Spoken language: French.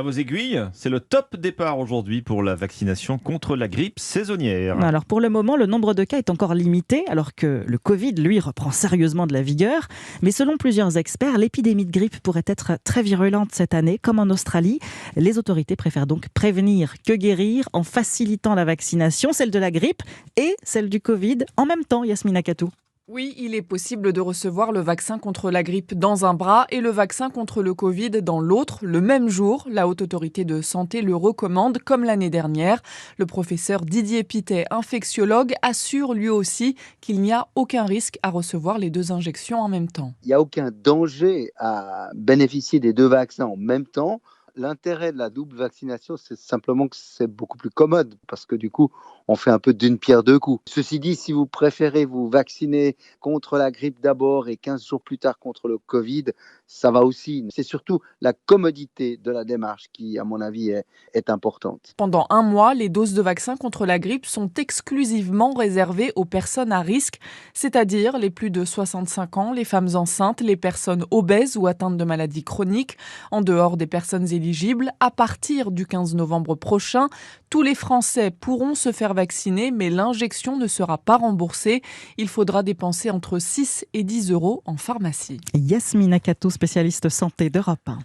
À vos aiguilles, c'est le top départ aujourd'hui pour la vaccination contre la grippe saisonnière. Alors pour le moment, le nombre de cas est encore limité, alors que le Covid, lui, reprend sérieusement de la vigueur. Mais selon plusieurs experts, l'épidémie de grippe pourrait être très virulente cette année, comme en Australie. Les autorités préfèrent donc prévenir que guérir en facilitant la vaccination, celle de la grippe et celle du Covid, en même temps, Yasmina Katou. Oui, il est possible de recevoir le vaccin contre la grippe dans un bras et le vaccin contre le Covid dans l'autre le même jour. La Haute Autorité de Santé le recommande comme l'année dernière. Le professeur Didier Pittet, infectiologue, assure lui aussi qu'il n'y a aucun risque à recevoir les deux injections en même temps. Il n'y a aucun danger à bénéficier des deux vaccins en même temps. L'intérêt de la double vaccination, c'est simplement que c'est beaucoup plus commode parce que du coup, on fait un peu d'une pierre deux coups. Ceci dit, si vous préférez vous vacciner contre la grippe d'abord et 15 jours plus tard contre le Covid, ça va aussi. C'est surtout la commodité de la démarche qui, à mon avis, est importante. Pendant un mois, les doses de vaccin contre la grippe sont exclusivement réservées aux personnes à risque, c'est-à-dire les plus de 65 ans, les femmes enceintes, les personnes obèses ou atteintes de maladies chroniques. En dehors des personnes éligibles, à partir du 15 novembre prochain, tous les Français pourront se faire vacciner, mais l'injection ne sera pas remboursée. Il faudra dépenser entre 6 et 10 euros en pharmacie. Yasmina Katou, spécialiste santé d'Europe 1.